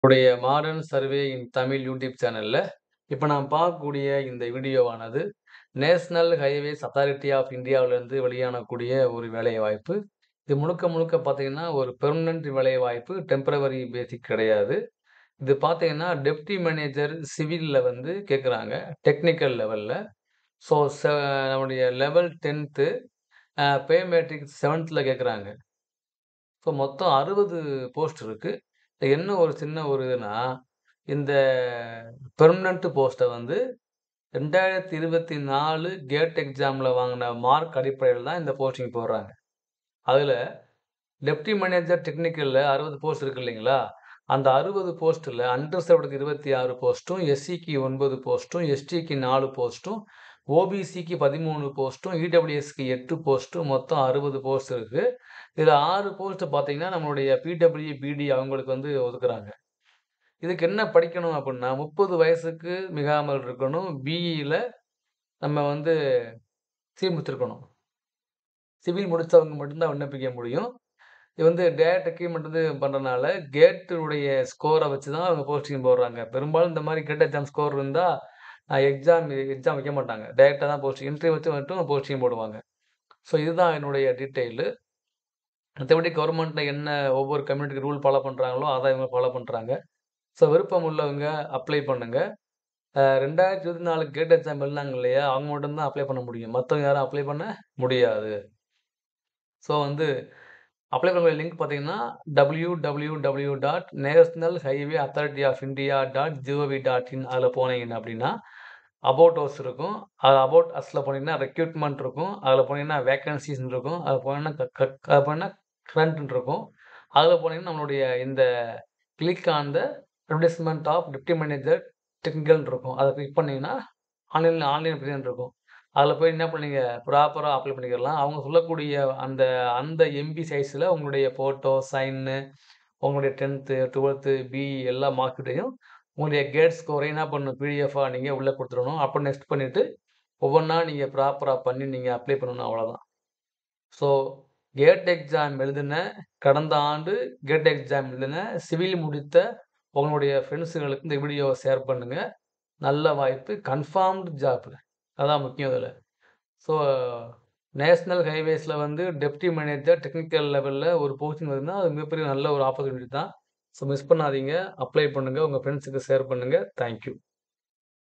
உடைய modern survey இன் Tamil YouTube சேனல்ல, இப்ப நான் பார்க்கக்கூடிய இந்த வீடியோவானது, நேஷனல் ஹைவேஸ் அத்தாரிட்டி ஆஃப் இந்தியாவிலிருந்து வெளியானக்கூடிய ஒரு வேலைவாய்ப்பு. இது முழுக்க முழுக்க பார்த்தீங்கன்னா, ஒரு பெர்மனன்ட் வேலைவாய்ப்பு. டெம்பரவரி பேசிக் கிடையாது. இது பார்த்தீங்கன்னா, டெப்டி மேனேஜர் சிவில்ல வந்து கேட்குறாங்க. டெக்னிக்கல் லெவல்ல. ஸோ நம்முடைய லெவல் 10த் பே மேட்ரிக் 7த்ல கேட்குறாங்க. ஸோ மொத்தம் 60 போஸ்ட் இருக்கு. என்ன ஒரு சின்ன ஒரு இதுன்னா, இந்த பெர்மனன்ட் போஸ்ட்ட வந்து 2024 கேட் எக்ஸாம்ல வாங்குன மார்க் அடிப்படையில தான் இந்த போஸ்டிங் போடுறாங்க. அதுல டெப்டி மேனேஜர் டெக்னிக்கல்ல 60 போஸ்ட் இருக்கு இல்லைங்களா? அந்த 60 போஸ்ட்ல அன்ரிசர்வ்டுக்கு 26 போஸ்ட்டும், எஸ்சிக்கு 9 போஸ்ட்டும், எஸ்டிக்கு 4 போஸ்ட்டும், ஓபிசிக்கு 13 போஸ்ட்டும், இடபிள்யூஎஸ்க்கு 8 போஸ்ட்டும் மொத்தம் 60 போஸ்ட் இருக்கு. இதுல 6 போஸ்ட் பார்த்தீங்கன்னா, நம்மளுடைய பிடபிள்யூ, பிடி அவங்களுக்கு வந்து ஒதுக்குறாங்க. இதுக்கு என்ன படிக்கணும் அப்புட்ன்னா, 30 வயசுக்கு மிகாமல் இருக்கணும். பிஇல நம்ம வந்து சி முடிச்சிருக்கணும். சிவில் முடிச்சவங்க மட்டும் தான் விண்ணப்பிக்க முடியும். இது வந்து டைரக்ட் ரெக்ரூட்மெண்ட் வந்து பண்றனால, கேட்டுடைய ஸ்கோர வச்சு தான் அவங்க போஸ்டிங் போடுறாங்க. பெரும்பாலும் இந்த மாரி கேட் எக்ஸாம் ஸ்கோர் இருந்தா, எக்ஸாம் வைக்க மாட்டாங்க. டைரக்ட்டா தான் போஸ்டிங் இன்டர்வியூ வச்சு மட்டும் போஸ்டிங் போடுவாங்க. ஸோ இதுதான் என்னுடைய டீட்டெயிலு. மத்தபடி கவர்மெண்ட்ல என்ன ஒவ்வொரு கம்யூனிட்டிக்கு ரூல் ஃபாலோ பண்றாங்களோ, அத இவங்க ஃபாலோ பண்றாங்க. ஸோ விருப்பம் உள்ளவங்க அப்ளை பண்ணுங்க. 2024 கேட் எக்ஸாம் எழுதுனாங்க இல்லையா? அவங்க மட்டும் தான் அப்ளை பண்ண முடியும். மத்தவங்க யாரும் அப்ளை பண்ண முடியாது. ஸோ வந்து அப்ளை பண்ண லிங்க் பார்த்தீங்கன்னா, www.nationalhighwayauthority-of-india.gov.in அதுல போனீங்க அப்டின்னா, அபௌட் அஸ் இருக்கும். அது அபௌட் அஸ்ல போனீங்கன்னா, ரெக்ரூட்மென்ட் இருக்கும். அதுல போனீங்கன்னா, வேக்கன்ஸிஸ்ன்னு இருக்கும். அதுல போனீங்கன்னா, க க அதுல போனீங்கன்னா கரண்ட்ன்னு இருக்கும். அதுல போனீங்கன்னா, நம்மளுடைய இந்த click on the advertisement of deputy manager டெக்னிக்கல்ன்னு இருக்கும். அத கிளிக் பண்ணீங்கன்னா, ஆன்லைன் அப்ளிகேஷன் இருக்கும். அதுல போய் என்ன பண்ணீங்க, ப்ராப்பரா அப்ளை பண்ணிக்கிறலாம். அவங்க சொல்லக்கூடிய அந்த அந்த எம்பி சைஸ்ல உங்களுடைய ஃபோட்டோ, சைனு, உங்களுடைய 10த், 12த், பிஇ எல்லா மார்க் ஷீட்டையும், உங்களுடைய கேட் ஸ்கோரையும் என்ன பண்ணணும் பிடிஎஃப்பா நீங்க உள்ள குடுத்துறணும். அப்புறம் நெக்ஸ்ட் பண்ணிட்டு, ஒவ்வொன்னா நீங்க ப்ராப்பரா பண்ணி நீங்க அப்ளை பண்ணணும் அவ்வளோதான். ஸோ கேட் எக்ஸாம் எழுதின கடந்த ஆண்டு கேட் எக்ஸாம் எழுதின சிவில் முடித்த உங்களுடைய ஃப்ரெண்ட்ஸுகளுக்கு இந்த வீடியோவ ஷேர் பண்ணுங்க. நல்ல வாய்ப்பு. Confirmed job. அதான் முக்கியம் இதுல. ஸோ நேஷனல் ஹைவேஸ்ல வந்து டெப்டி மேனேஜர் டெக்னிக்கல் லெவல்ல ஒரு போஸ்டிங் வருதுன்னா, அது மிகப்பெரிய நல்ல ஒரு ஆப்பர்ச்சுனிட்டி தான். ஸோ மிஸ் பண்ணாதீங்க. அப்ளை பண்ணுங்க. உங்க ஃப்ரெண்ட்ஸுக்கு ஷேர் பண்ணுங்க. Thank you.